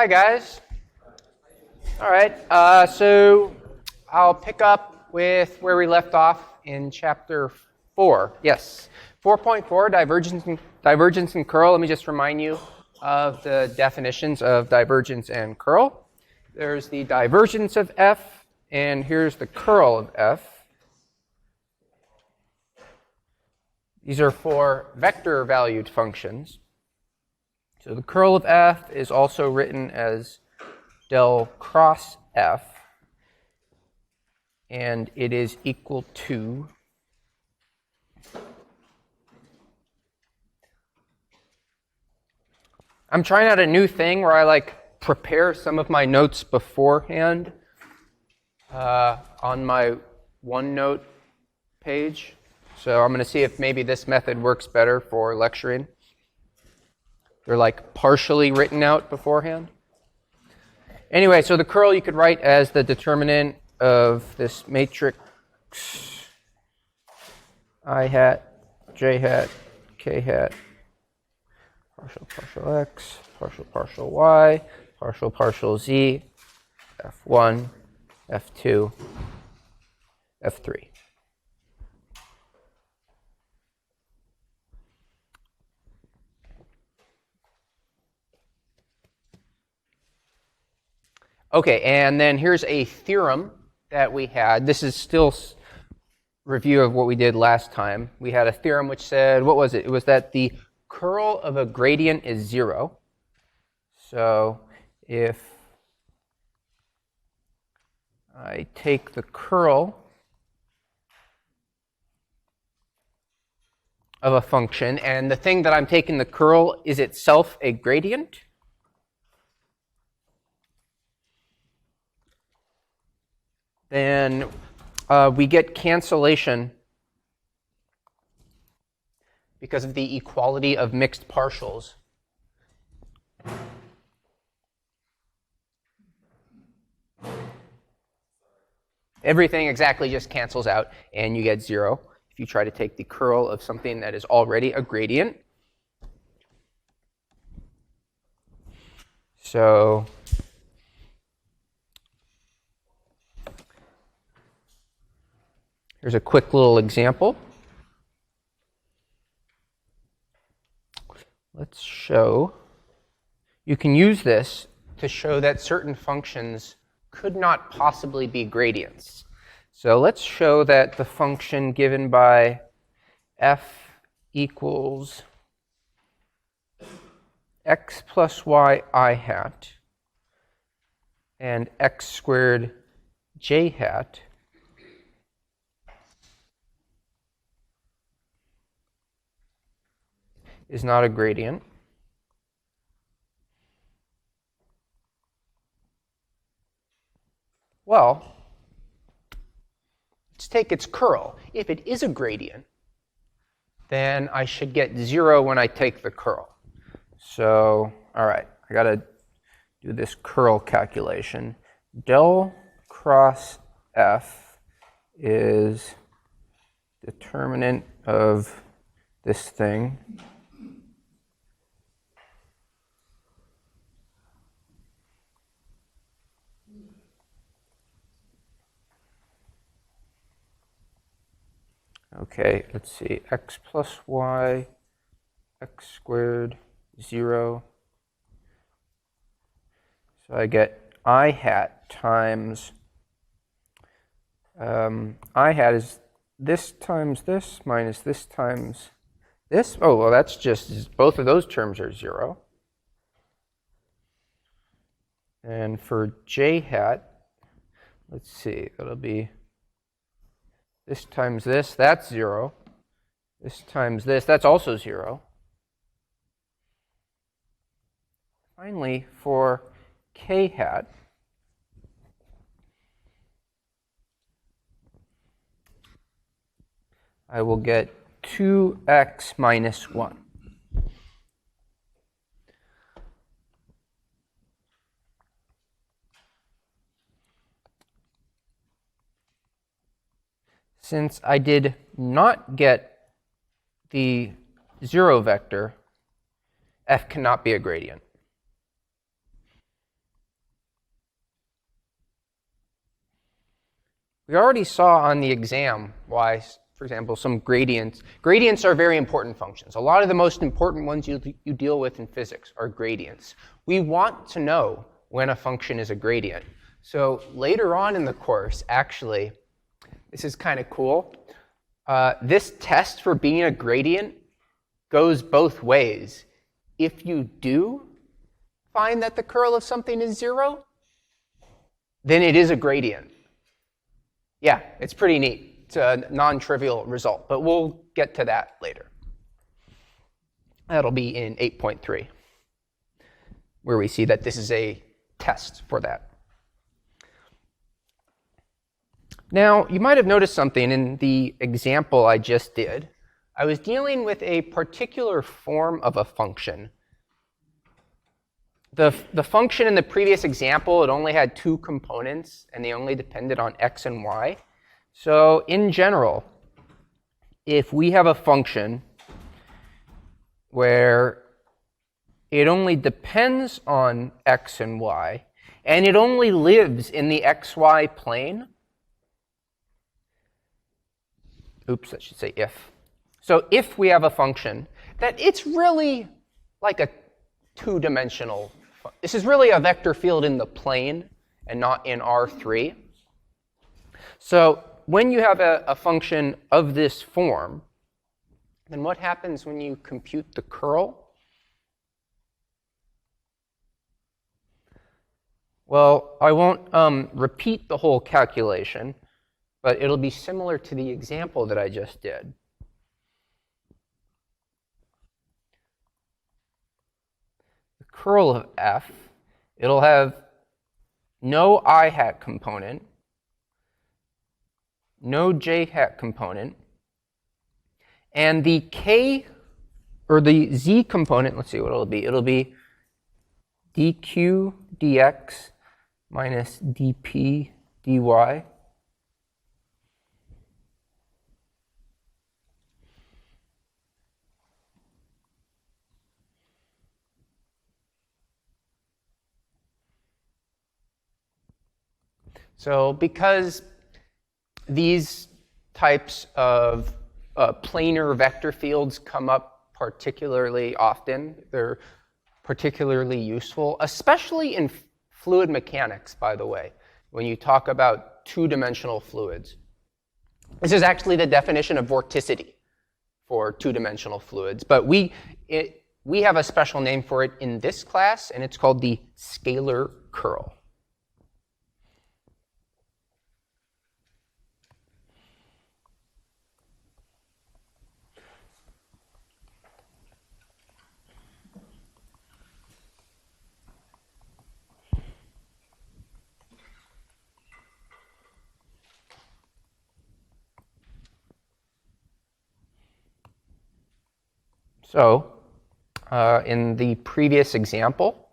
Hi, guys. All right, so I'll pick up with where we left off in chapter 4. Yes, 4.4, divergence and curl. Let me just remind you of the definitions of divergence and curl. There's the divergence of f, and here's the curl of f. These are for vector-valued functions. So the curl of f is also written as del cross f, and it is equal to I'm trying out a new thing where I prepare some of my notes beforehand on my OneNote page. So I'm going to see if maybe this method works better for lecturing. They're partially written out beforehand. Anyway, so the curl you could write as the determinant of this matrix I hat, j hat, k hat, partial x, partial y, partial z, f1, f2, f3. Okay, and then here's a theorem that we had. This is still review of what we did last time. We had a theorem which said, what was it? It was that the curl of a gradient is 0. So if I take the curl of a function, and the thing that I'm taking the curl is itself a gradient, then we get cancellation because of the equality of mixed partials. Everything exactly just cancels out, and you get 0 if you try to take the curl of something that is already a gradient. So here's a quick little example. Let's show. You can use this to show that certain functions could not possibly be gradients. So let's show that the function given by f equals x plus y I hat and x squared j hat is not a gradient. Well, let's take its curl. If it is a gradient, then I should get 0 when I take the curl. So, all right, I got to do this curl calculation. Del cross f is determinant of this thing. Okay, let's see, x plus y, x squared, 0. So I get I hat times, I hat is this times this minus this times this. Oh, well, that's just, both of those terms are 0. And for j hat, let's see, that'll be this times this, that's 0. This times this, that's also 0. Finally, for k hat, I will get 2x minus 1. Since I did not get the 0 vector, f cannot be a gradient. We already saw on the exam why, for example, some gradients are very important functions. A lot of the most important ones you deal with in physics are gradients. We want to know when a function is a gradient. So later on in the course, actually, this is kind of cool. This test for being a gradient goes both ways. If you do find that the curl of something is 0, then it is a gradient. Yeah, it's pretty neat. It's a non-trivial result, but we'll get to that later. That'll be in 8.3, where we see that this is a test for that. Now, you might have noticed something in the example I just did. I was dealing with a particular form of a function. The function in the previous example, it only had 2 components, and they only depended on x and y. So in general, if we have a function where it only depends on x and y, and it only lives in the xy plane, oops, I should say if. So if we have a function that it's really like a 2-dimensional, this is really a vector field in the plane and not in R3. So when you have a function of this form, then what happens when you compute the curl? Well, I won't repeat the whole calculation, but it'll be similar to the example that I just did. The curl of f, it'll have no I hat component, no j hat component, and the k, or the z component, let's see what it'll be. It'll be dq dx minus dp dy. So because these types of planar vector fields come up particularly often, they're particularly useful, especially in fluid mechanics, by the way, when you talk about 2-dimensional fluids. This is actually the definition of vorticity for 2-dimensional fluids, but we have a special name for it in this class, and it's called the scalar curl. So, in the previous example,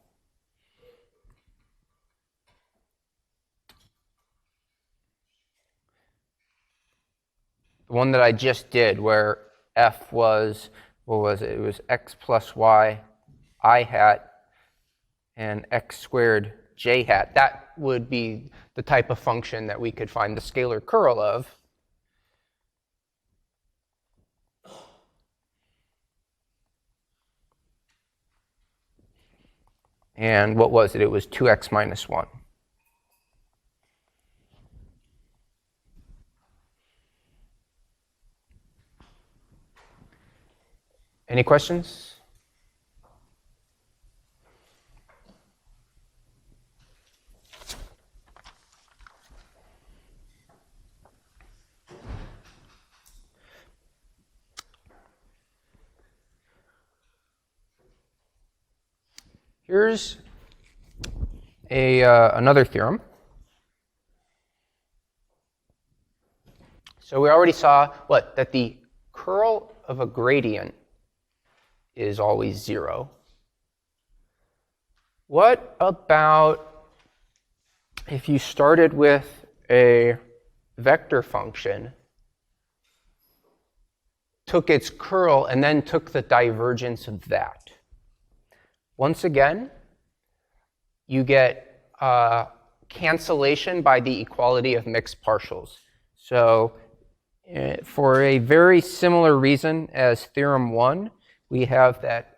the one that I just did where f was, what was it? It was x plus y I hat and x squared j hat. That would be the type of function that we could find the scalar curl of. And what was it? It was 2x minus 1. Any questions? Here's another theorem. So we already saw what? That the curl of a gradient is always 0. What about if you started with a vector function, took its curl, and then took the divergence of that? Once again, you get cancellation by the equality of mixed partials. So for a very similar reason as theorem 1, we have that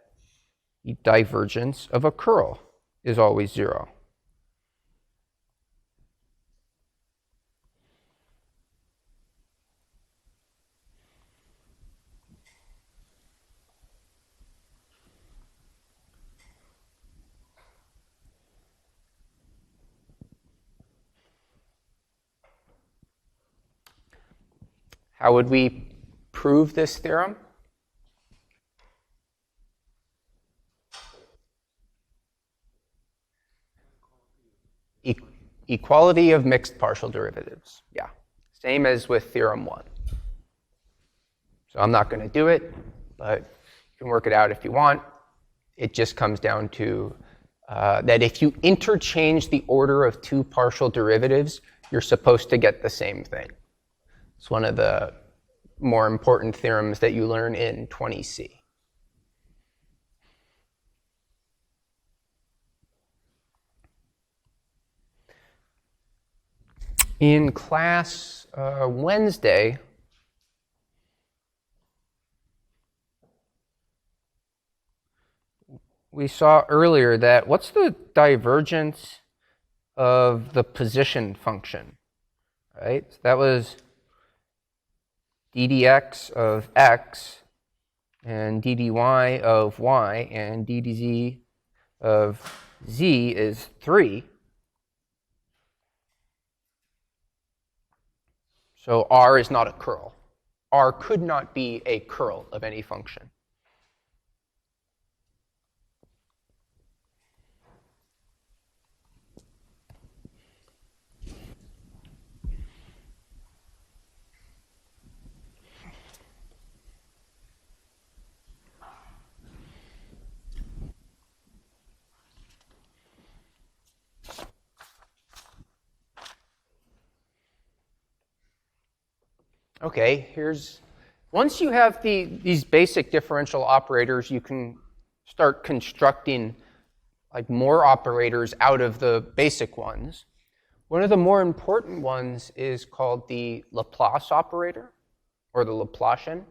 the divergence of a curl is always 0. How would we prove this theorem? Equality of mixed partial derivatives. Yeah, same as with theorem 1. So I'm not going to do it, but you can work it out if you want. It just comes down to that if you interchange the order of two partial derivatives, you're supposed to get the same thing. It's one of the more important theorems that you learn in 20C. In class Wednesday, we saw earlier that what's the divergence of the position function, right? So that was ddx of x and ddy of y, and ddz of z is 3. So R is not a curl. R could not be a curl of any function. Okay, once you have these basic differential operators, you can start constructing like more operators out of the basic ones. One of the more important ones is called the Laplace operator, or the Laplacian.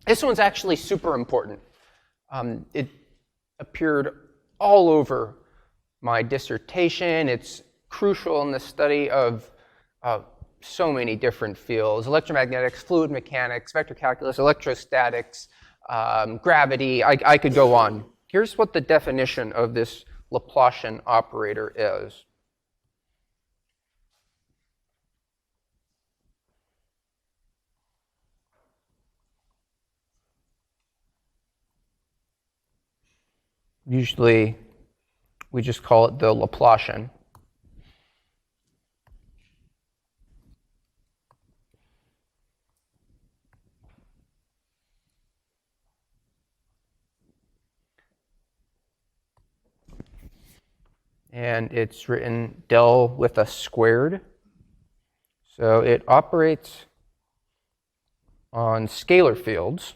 This one's actually super important. It appeared all over my dissertation. It's crucial in the study of so many different fields: electromagnetics, fluid mechanics, vector calculus, electrostatics, gravity. I could go on. Here's what the definition of this Laplacian operator is. Usually, we just call it the Laplacian. And it's written del with a squared. So it operates on scalar fields.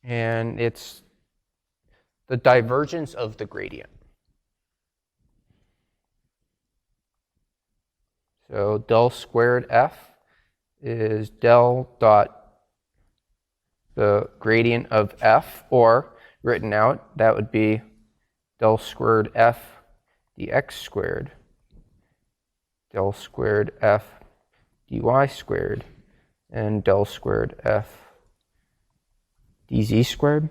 And it's the divergence of the gradient. So del squared f is del dot the gradient of f, or written out, that would be del squared f dx squared, del squared f dy squared, and del squared f dz squared.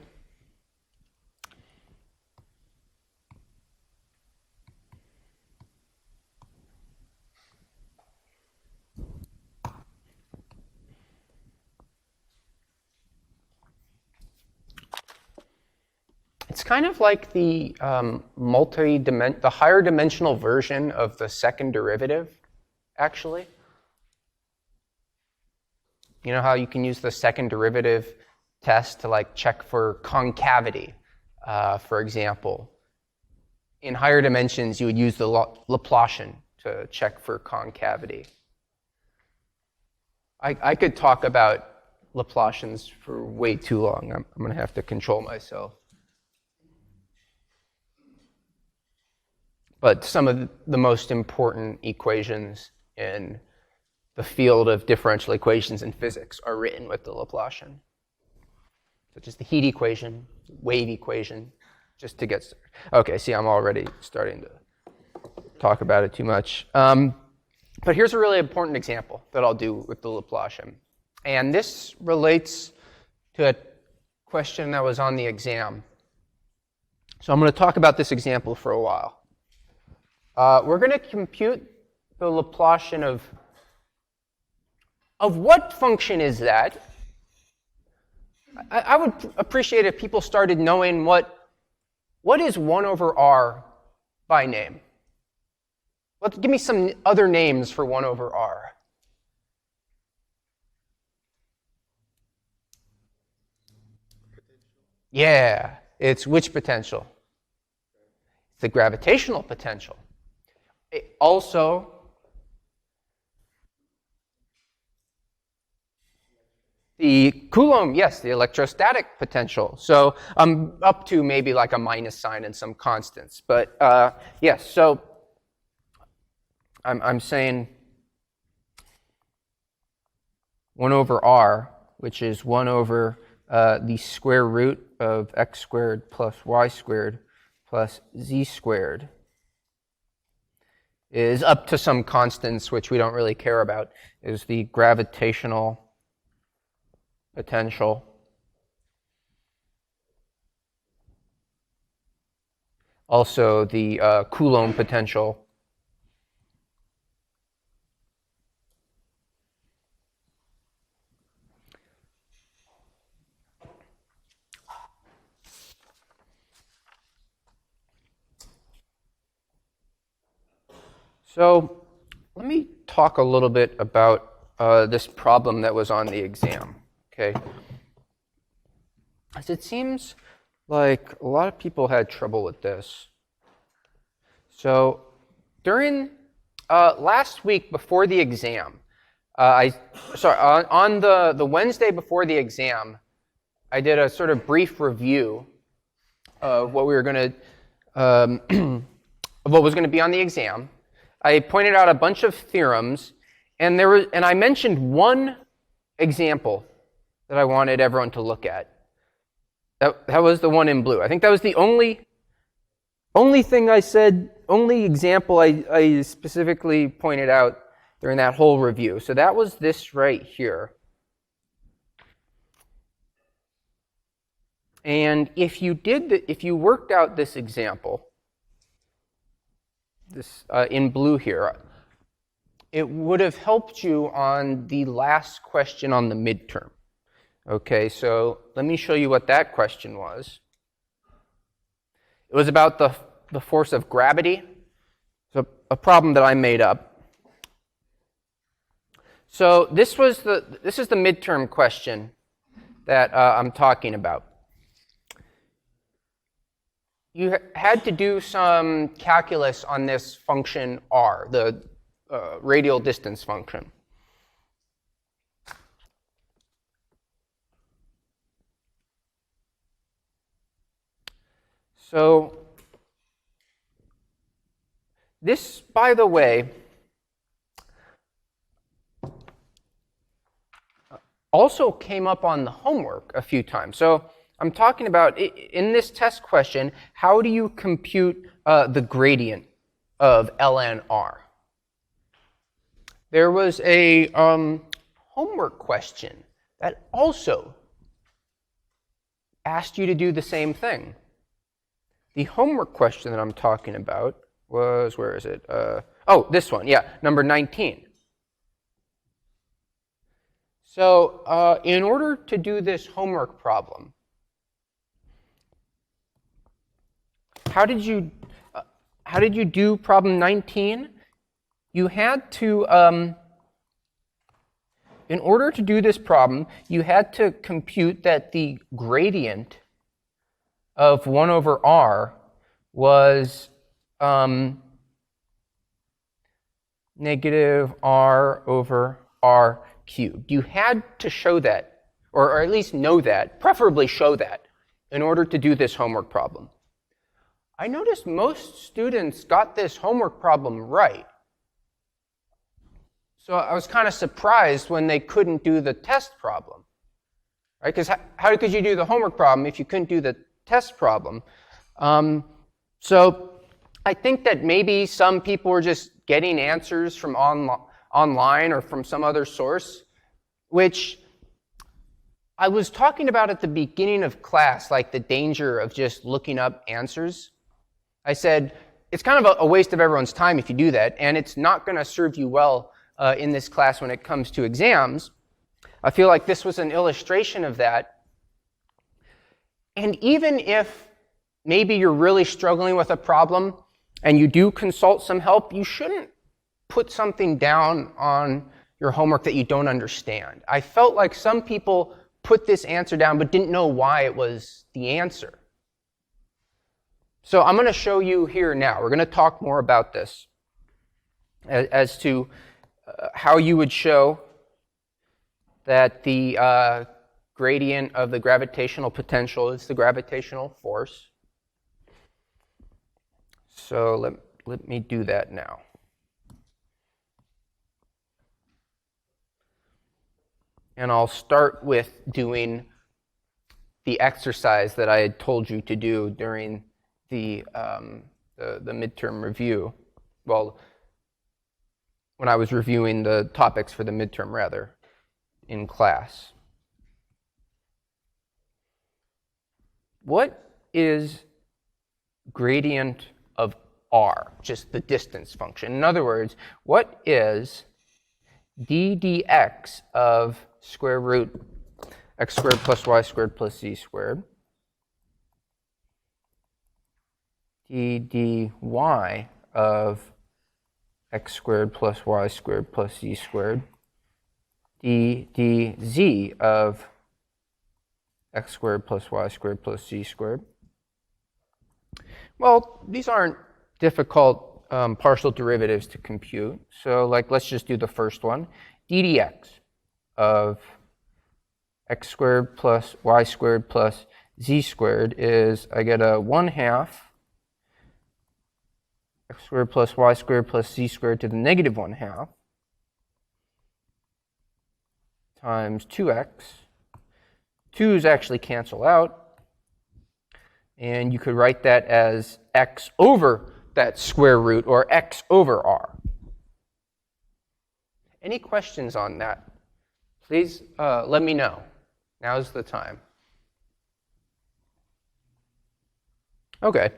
It's kind of like the the higher dimensional version of the second derivative, actually. You know how you can use the second derivative test to like check for concavity, for example. In higher dimensions, you would use the Laplacian to check for concavity. I could talk about Laplacians for way too long. I'm going to have to control myself. But some of the most important equations in the field of differential equations in physics are written with the Laplacian, such as the heat equation, wave equation, just to get started. Okay, see, I'm already starting to talk about it too much. But here's a really important example that I'll do with the Laplacian. And this relates to a question that was on the exam. So I'm going to talk about this example for a while. We're going to compute the Laplacian of what function is that? I would appreciate if people started knowing what is 1 over r by name. Give me some other names for 1 over r. Yeah, it's which potential? It's the gravitational potential. Also, the coulomb, yes, the electrostatic potential. So up to maybe like a minus sign and some constants. But yes, so I'm saying 1 over r, which is 1 over the square root of x squared plus y squared plus z squared, is up to some constants, which we don't really care about, is the gravitational potential. Also the Coulomb potential. So let me talk a little bit about this problem that was on the exam. Okay, as it seems like a lot of people had trouble with this. So during last week before the exam, on the Wednesday before the exam, I did a sort of brief review of what we were going to, of what was going to be on the exam. I pointed out a bunch of theorems, and I mentioned one example that I wanted everyone to look at. That was the one in blue. I think that was the only thing I said, only example I specifically pointed out during that whole review. So that was this right here. And if you worked out this example, this in blue here, it would have helped you on the last question on the midterm. Okay, so let me show you what that question was. It was about the force of gravity. So a problem that I made up. So this is the midterm question that I'm talking about. You had to do some calculus on this function r, the radial distance function. So this, by the way, also came up on the homework a few times. So I'm talking about, in this test question, how do you compute the gradient of ln r? There was a homework question that also asked you to do the same thing. The homework question that I'm talking about was, where is it? Oh, this one, yeah, number 19. So in order to do this homework problem, how did you do problem 19? You had to, in order to do this problem, you had to compute that the gradient of 1 over r was negative r over r cubed. You had to show that, or at least know that, preferably show that, in order to do this homework problem. I noticed most students got this homework problem right. So I was kind of surprised when they couldn't do the test problem. Right? Because how could you do the homework problem if you couldn't do the test problem? So I think that maybe some people were just getting answers from online or from some other source, which I was talking about at the beginning of class, like the danger of just looking up answers. I said, it's kind of a waste of everyone's time if you do that, and it's not going to serve you well in this class when it comes to exams. I feel like this was an illustration of that. And even if maybe you're really struggling with a problem and you do consult some help, you shouldn't put something down on your homework that you don't understand. I felt like some people put this answer down but didn't know why it was the answer. So I'm going to show you here now. We're going to talk more about this as to how you would show that the gradient of the gravitational potential is the gravitational force. So let me do that now. And I'll start with doing the exercise that I had told you to do during the midterm review. Well, when I was reviewing the topics for the midterm, rather, in class. What is gradient of r, just the distance function? In other words, what is d dx of square root x squared plus y squared plus z squared, d dy of x squared plus y squared plus z squared, d dz of x squared plus y squared plus z squared? Well, these aren't difficult partial derivatives to compute. So let's just do the first one. d dx of x squared plus y squared plus z squared is, I get a 1/2 x squared plus y squared plus z squared to the negative 1/2 times 2x. 2's actually cancel out. And you could write that as x over that square root, or x over r. Any questions on that? Please let me know. Now's the time. Okay.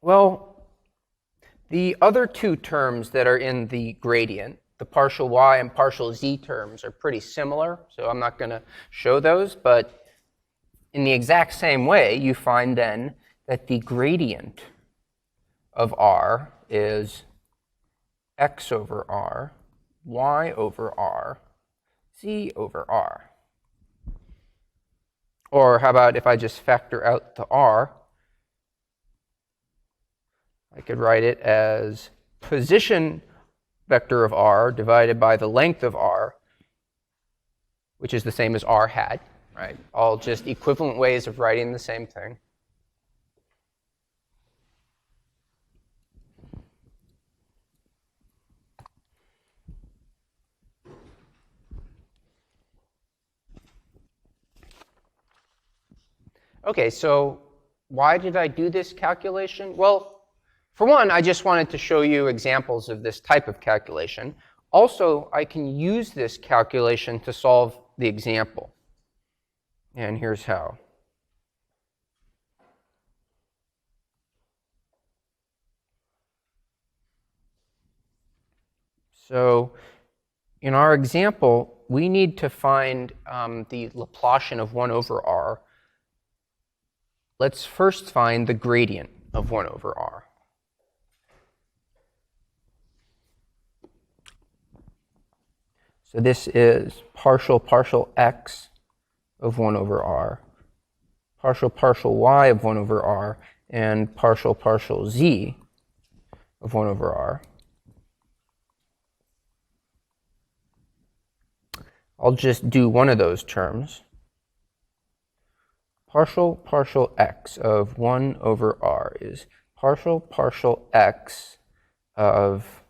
Well, the other two terms that are in the gradient, the partial y and partial z terms, are pretty similar, so I'm not going to show those. But in the exact same way, you find then that the gradient of r is x over r, y over r, z over r. Or how about if I just factor out the r, I could write it as position vector of r divided by the length of r, which is the same as r hat, right? All just equivalent ways of writing the same thing. Okay, so why did I do this calculation? Well, for one, I just wanted to show you examples of this type of calculation. Also, I can use this calculation to solve the example. And here's how. So in our example, we need to find the Laplacian of 1 over r. Let's first find the gradient of 1 over r. So this is partial x of 1 over r, partial y of 1 over r, and partial z of 1 over r. I'll just do one of those terms. Partial x of 1 over r is partial x of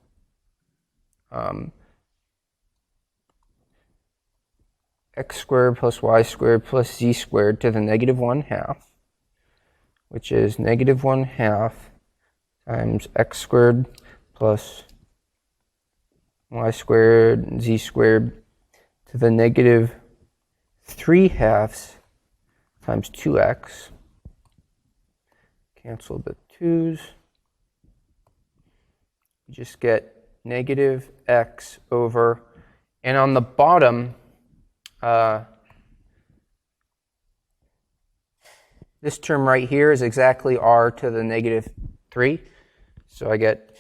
x squared plus y squared plus z squared to the negative 1/2, which is negative 1/2 times x squared plus y squared z squared to the negative 3/2 times 2x. Cancel the 2's. You just get negative x over, and on the bottom, this term right here is exactly r to the negative 3. So I get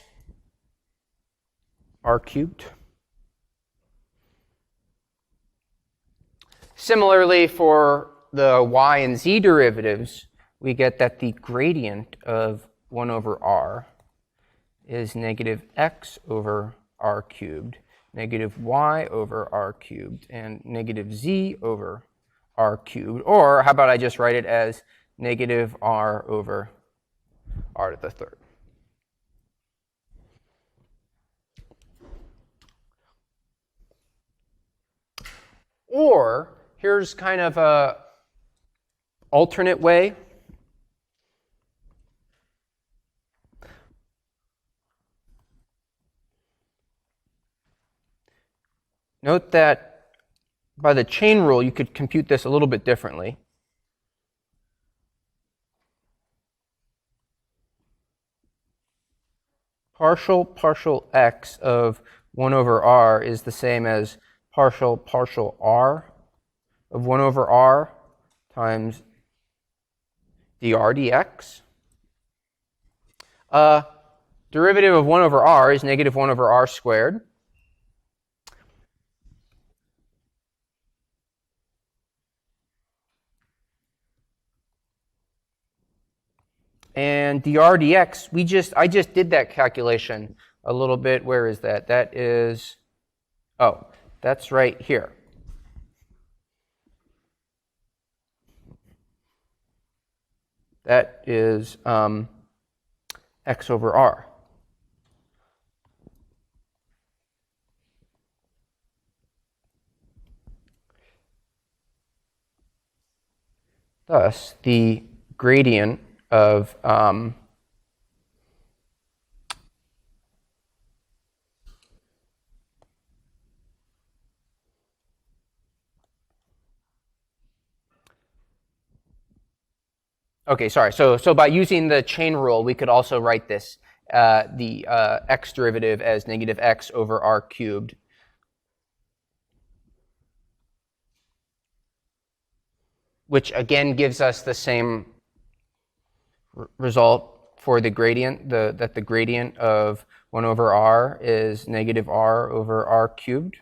r cubed. Similarly, for the y and z derivatives, we get that the gradient of 1 over r is negative x over r cubed, negative y over r cubed, and negative z over r cubed. Or how about I just write it as negative r over r to the third. Or here's kind of a alternate way. Note that by the chain rule, you could compute this a little bit differently. Partial x of 1 over r is the same as partial r of 1 over r times dr dx. Derivative of 1 over r is negative 1 over r squared. And dr dx, I just did that calculation a little bit. Where is that? That is, oh, that's right here. That is x over r. Thus, the gradient of okay, sorry. So by using the chain rule, we could also write this, the x derivative as negative x over r cubed. Which again gives us the same result for the gradient, that the gradient of 1 over r is negative r over r cubed.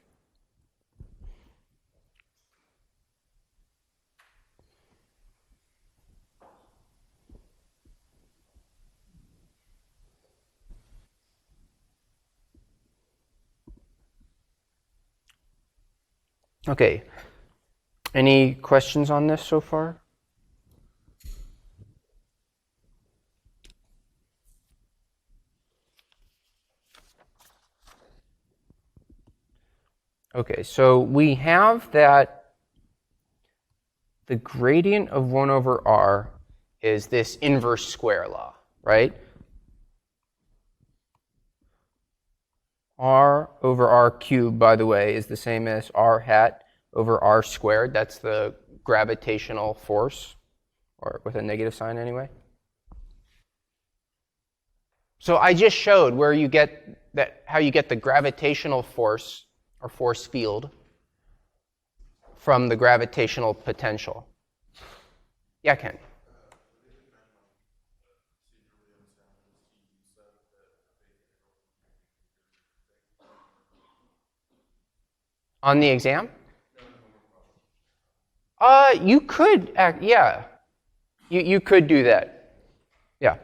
Okay. Any questions on this so far? Okay, so we have that the gradient of 1 over r is this inverse square law, right? R over r cubed, by the way, is the same as r hat over r squared. That's the gravitational force, or with a negative sign anyway. So I just showed where you get that, how you get the gravitational force or force field from the gravitational potential. Yeah, Ken. On the exam? You could, yeah. You could do that. Yeah.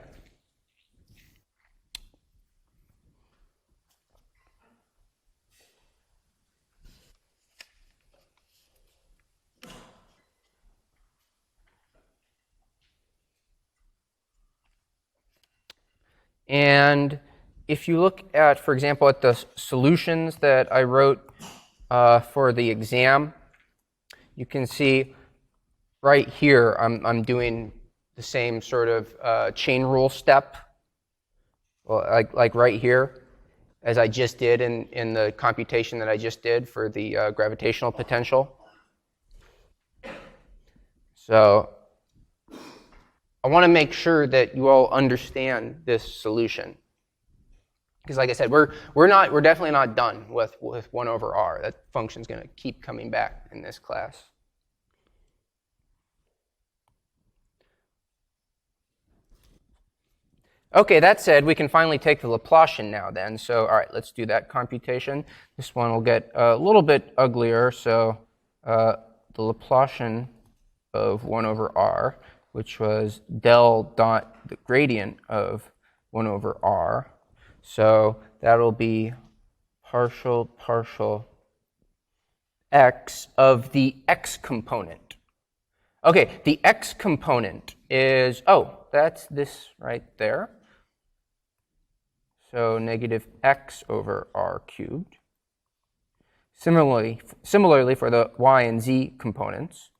And if you look at, for example, at the solutions that I wrote for the exam, you can see right here I'm doing the same sort of chain rule step, well, like right here, as I just did in the computation that I just did for the gravitational potential. So I want to make sure that you all understand this solution. Because like I said, we're definitely not done with 1 over r. That function's going to keep coming back in this class. Okay, that said, we can finally take the Laplacian now then. So, all right, let's do that computation. This one will get a little bit uglier. So the Laplacian of 1 over r, which was del dot the gradient of 1 over r. So that'll be partial x of the x component. Okay, the x component is, oh, that's this right there. So negative x over r cubed. Similarly for the y and z components.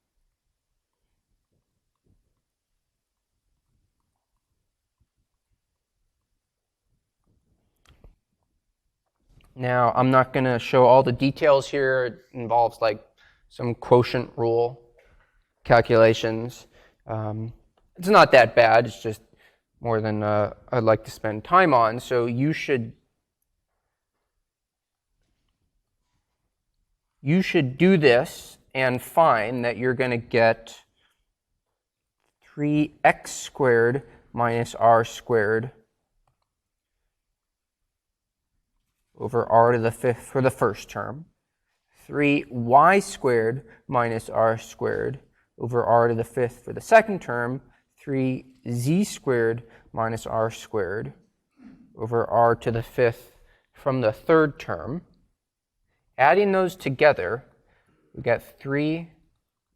Now, I'm not going to show all the details here. It involves like some quotient rule calculations. It's not that bad. It's just more than I'd like to spend time on. So you should do this and find that you're going to get 3x squared minus r squared over r to the 5th for the first term, 3y squared minus r squared over r to the 5th for the second term, 3z squared minus r squared over r to the 5th from the third term. Adding those together, we get 3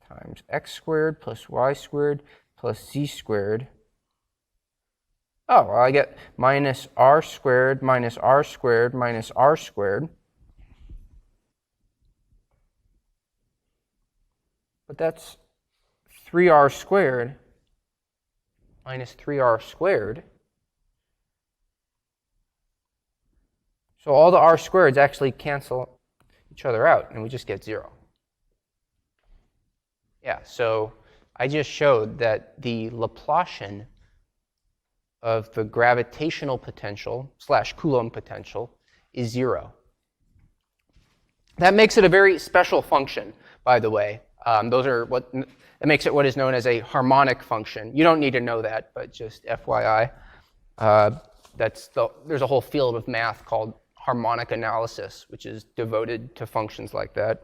times x squared plus y squared plus z squared. Oh, well, I get minus r squared minus r squared minus r squared. But that's 3r squared minus 3r squared. So all the r squareds actually cancel each other out, and we just get 0. Yeah, so I just showed that the Laplacian of the gravitational potential / Coulomb potential is 0. That makes it a very special function, by the way. That makes it what is known as a harmonic function. You don't need to know that, but just FYI. There's a whole field of math called harmonic analysis, which is devoted to functions like that.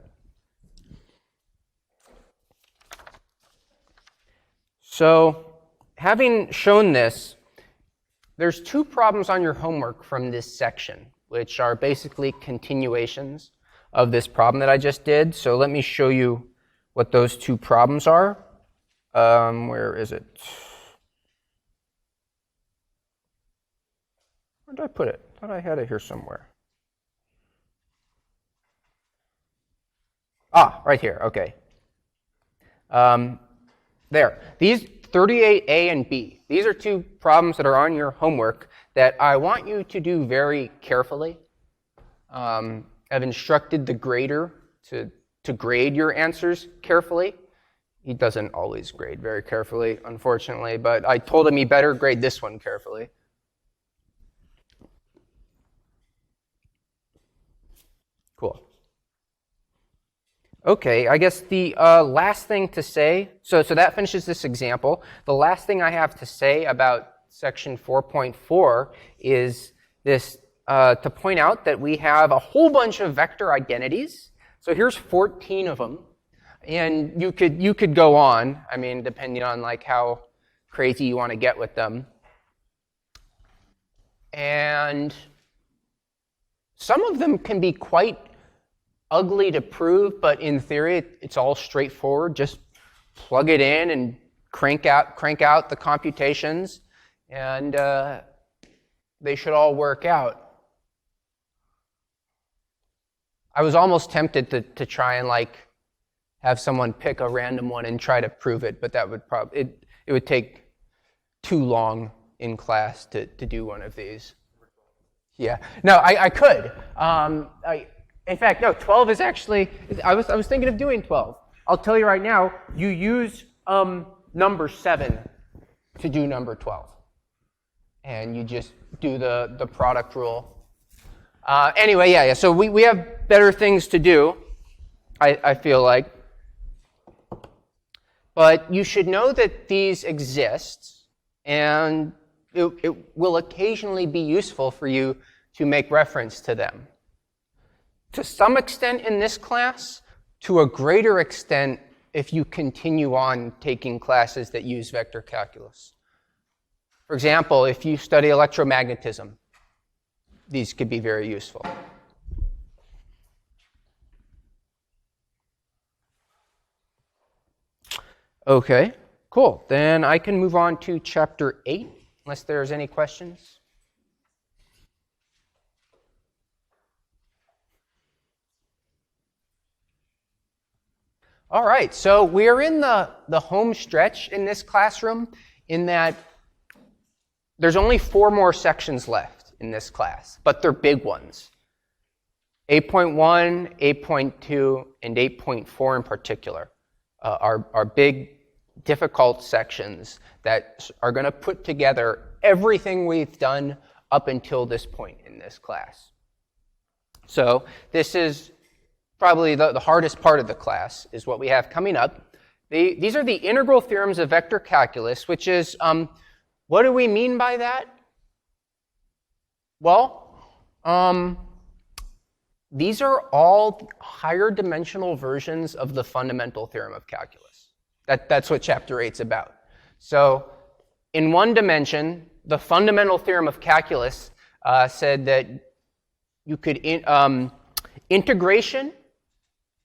So, having shown this, there's 2 problems on your homework from this section, which are basically continuations of this problem that I just did. So let me show you what those 2 problems are. Where is it? Where did I put it? I thought I had it here somewhere. Ah, right here. Okay. There. These 38A and B. These are 2 problems that are on your homework that I want you to do very carefully. I've instructed the grader to grade your answers carefully. He doesn't always grade very carefully, unfortunately, but I told him he better grade this one carefully. Cool. Okay, I guess the last thing to say, so that finishes this example. The last thing I have to say about section 4.4 is this, to point out that we have a whole bunch of vector identities. So here's 14 of them, and you could go on, I mean, depending on like how crazy you want to get with them. And some of them can be quite ugly to prove, but in theory, it's all straightforward. Just plug it in and crank out the computations, and they should all work out. I was almost tempted to try and like have someone pick a random one and try to prove it, but that would probably, it would take too long in class to do one of these. Yeah, no, I could. In fact, no, 12 is actually, I was thinking of doing 12. I'll tell you right now, you use number 7 to do number 12. And you just do the product rule. Anyway, yeah, so we have better things to do, I feel like. But you should know that these exist, and it will occasionally be useful for you to make reference to them. To some extent in this class, to a greater extent if you continue on taking classes that use vector calculus. For example, if you study electromagnetism, these could be very useful. Okay, cool. Then I can move on to chapter 8, unless there's any questions. All right, so we're in the home stretch in this classroom in that there's only 4 more sections left in this class, but they're big ones. 8.1, 8.2, and 8.4 in particular are big, difficult sections that are going to put together everything we've done up until this point in this class. So this is probably the hardest part of the class, is what we have coming up. These are the integral theorems of vector calculus, which is, what do we mean by that? Well, these are all higher dimensional versions of the fundamental theorem of calculus. That's what chapter 8 is about. So in one dimension, the fundamental theorem of calculus said that you could integration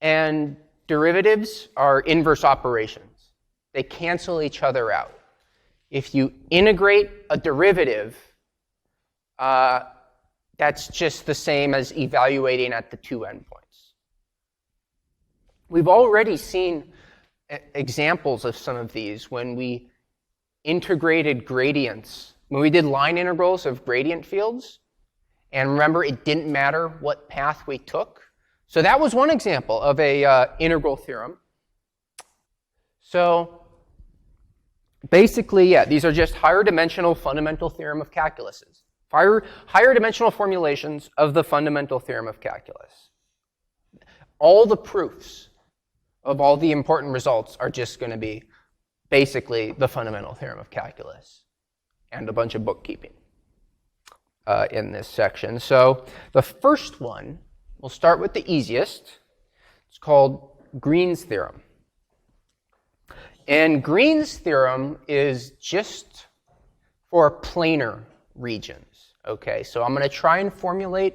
and derivatives are inverse operations. They cancel each other out. If you integrate a derivative, that's just the same as evaluating at the 2 endpoints. We've already seen examples of some of these when we integrated gradients. When we did line integrals of gradient fields, and remember, it didn't matter what path we took. So that was one example of a integral theorem. So basically, yeah, these are just higher dimensional fundamental theorem of calculuses. Higher dimensional formulations of the fundamental theorem of calculus. All the proofs of all the important results are just going to be basically the fundamental theorem of calculus and a bunch of bookkeeping in this section. So the first one, we'll start with the easiest. It's called Green's theorem. And Green's theorem is just for planar regions. Okay, so I'm going to try and formulate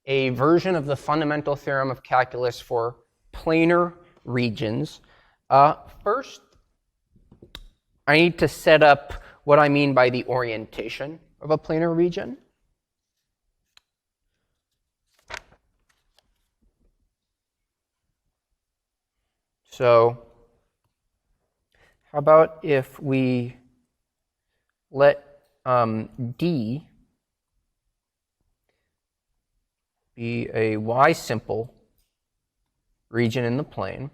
a version of the fundamental theorem of calculus for planar regions. First, I need to set up what I mean by the orientation of a planar region. So how about if we let D be a y-simple region in the plane.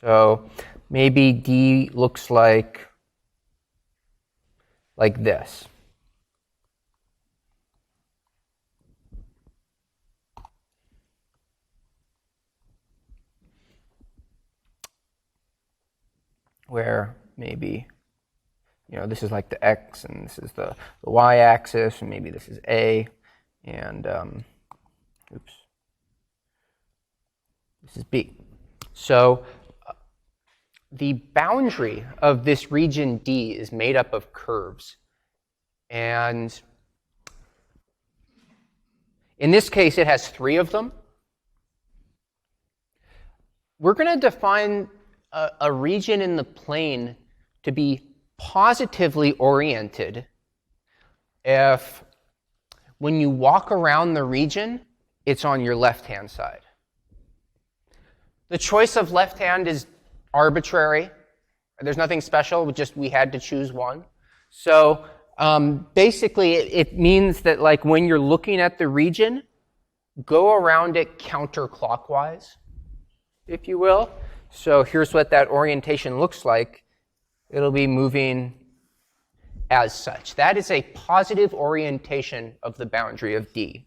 So maybe D looks like this. Where maybe, this is like the x, and this is the y-axis, and maybe this is A, and this is B. So the boundary of this region D is made up of curves. And in this case, it has 3 of them. we're going to define a region in the plane to be positively oriented if when you walk around the region, it's on your left-hand side. The choice of left hand is arbitrary. There's nothing special, just we had to choose one. So basically, it means that like when you're looking at the region, go around it counterclockwise, if you will. So here's what that orientation looks like. It'll be moving as such. That is a positive orientation of the boundary of D.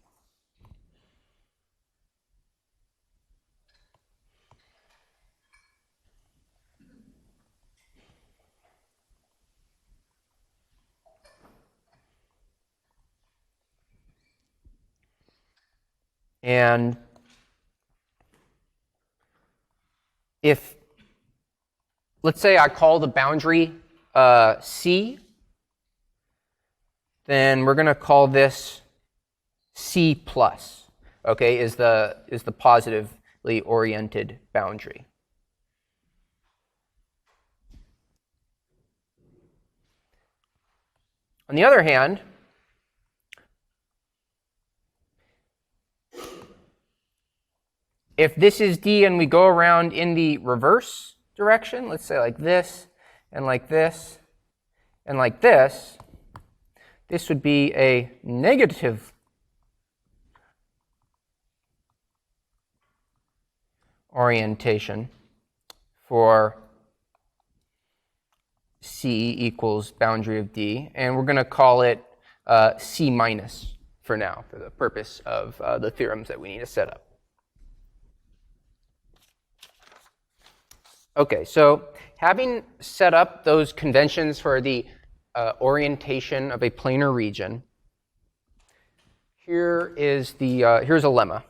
And if, let's say I call the boundary C, then we're going to call this C plus, okay, is the positively oriented boundary. On the other hand, if this is D and we go around in the reverse direction, let's say like this, and like this, and like this, this would be a negative orientation for C equals boundary of D, and we're going to call it C minus for now, for the purpose of the theorems that we need to set up. Okay, so having set up those conventions for the orientation of a planar region, here's a lemma.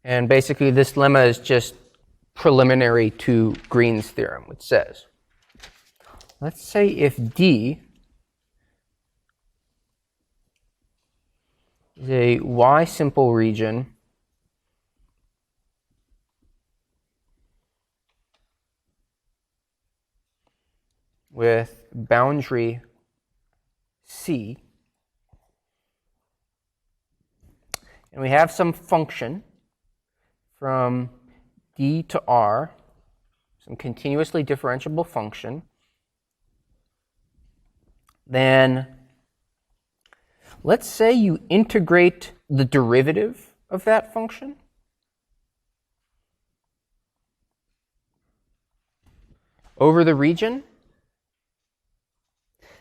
And basically, this lemma is just preliminary to Green's theorem, which says, let's say if D is a Y-simple region with boundary C, and we have some function from D to R, some continuously differentiable function, then let's say you integrate the derivative of that function over the region.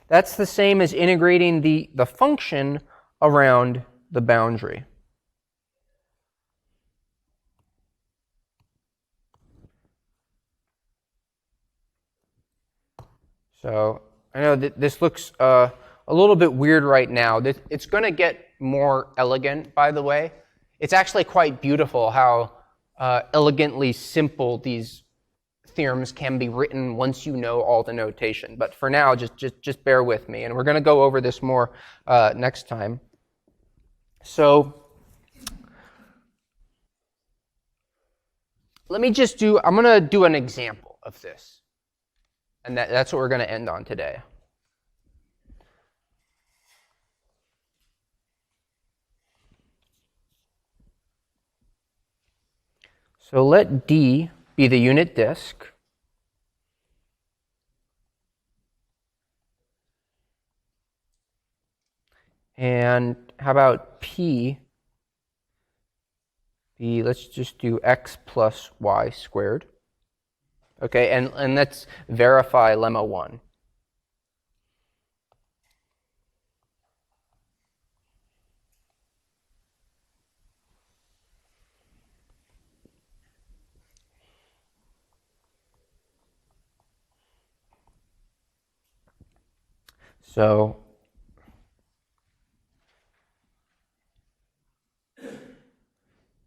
That's the same as integrating the function around the boundary. So I know that this looks a little bit weird right now. It's going to get more elegant, by the way. It's actually quite beautiful how elegantly simple these theorems can be written once you know all the notation. But for now, just bear with me. And we're going to go over this more next time. So let me I'm going to do an example of this. And that's what we're going to end on today. So let D be the unit disk. And how about P be, let's just do x plus y squared. Okay, and let's verify lemma 1. So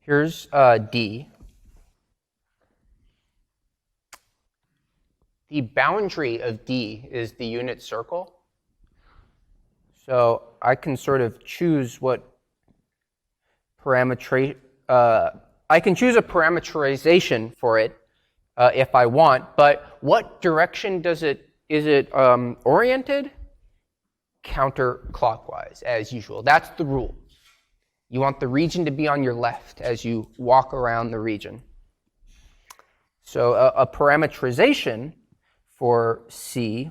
here's D. The boundary of D is the unit circle. So I can sort of choose what I can choose a parameterization for it if I want, but what direction is it oriented? Counterclockwise, as usual. That's the rule. You want the region to be on your left as you walk around the region. So a parameterization for C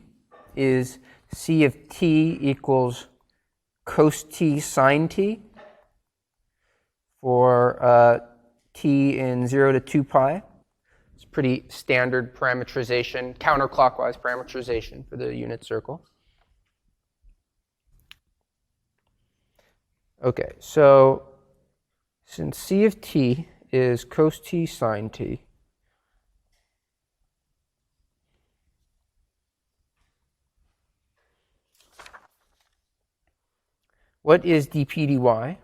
is C of t equals cos t sine t for t in 0 to 2 pi. It's pretty standard parameterization, counterclockwise parameterization for the unit circle. Okay, so since C of t is cos t sine t, what is dp dy?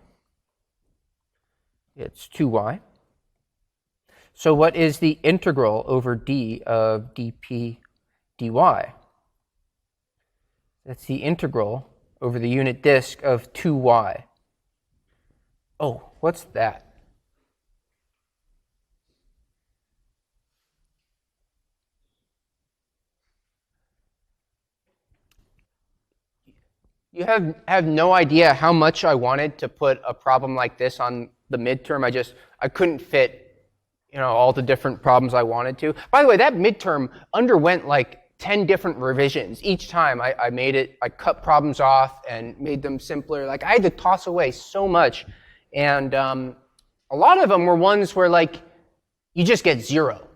It's 2y. So what is the integral over d of dp dy? That's the integral over the unit disk of 2y. Oh, what's that? You have no idea how much I wanted to put a problem like this on the midterm. I couldn't fit, all the different problems I wanted to. By the way, that midterm underwent like 10 different revisions. Each time I made it, I cut problems off and made them simpler. Like I had to toss away so much. And a lot of them were ones where like you just get 0,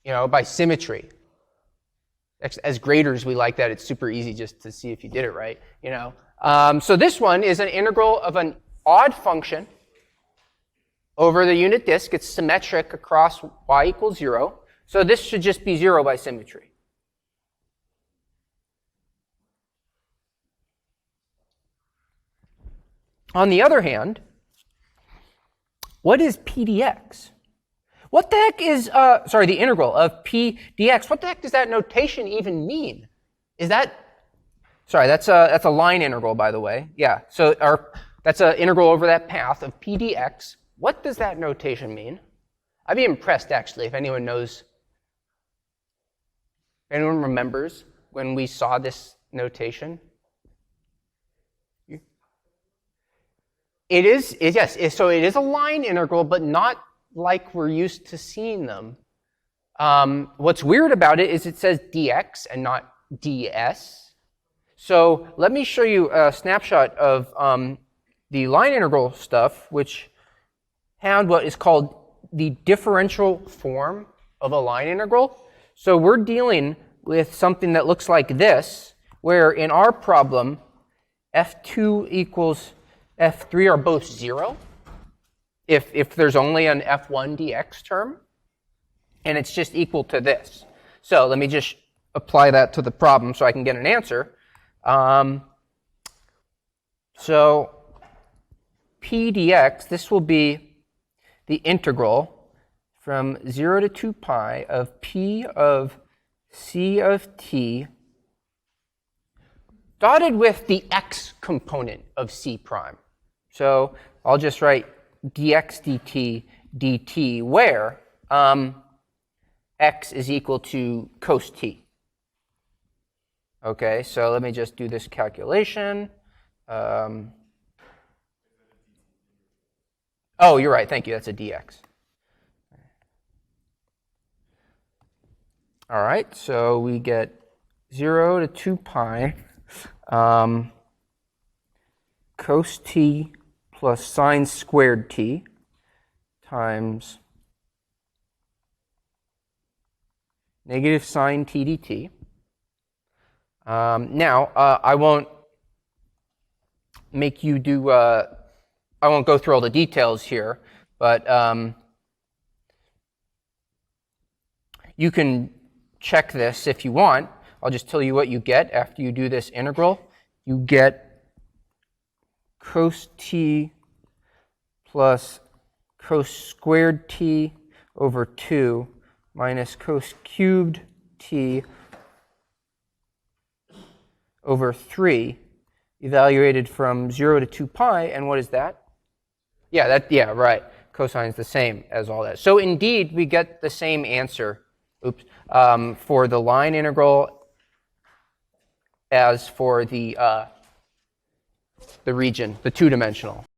by symmetry. As graders, we like that. It's super easy just to see if you did it right, So this one is an integral of an odd function over the unit disk. It's symmetric across y equals 0. So this should just be 0 by symmetry. On the other hand, what is p dx? What the heck is, the integral of p dx? What the heck does that notation even mean? That's a line integral, by the way. Yeah, so that's an integral over that path of p dx. What does that notation mean? I'd be impressed, actually, if anyone knows, if anyone remembers when we saw this notation. Yes, so it is a line integral, but not like we're used to seeing them. What's weird about it is it says dx and not ds. So let me show you a snapshot of the line integral stuff, which had what is called the differential form of a line integral. So we're dealing with something that looks like this, where in our problem, f2 equals f3 are both 0. If there's only an f1 dx term, and it's just equal to this. So let me just apply that to the problem so I can get an answer. So p dx, this will be the integral from 0 to 2 pi of p of c of t dotted with the x component of c prime. So I'll just write dx dt dt where x is equal to cos t. Okay, so let me just do this calculation. Oh, you're right. Thank you. That's a dx. All right, so we get 0 to 2 pi cos t plus sine squared t times negative sine t dt. Now, I won't make you do, I won't go through all the details here, but you can check this if you want. I'll just tell you what you get after you do this integral. You get cos t plus cos squared t over 2 minus cos cubed t over 3 evaluated from 0 to 2 pi, and what is that? Yeah, right. Cosine is the same as all that. So indeed, we get the same answer, for the line integral as for the region, the two-dimensional.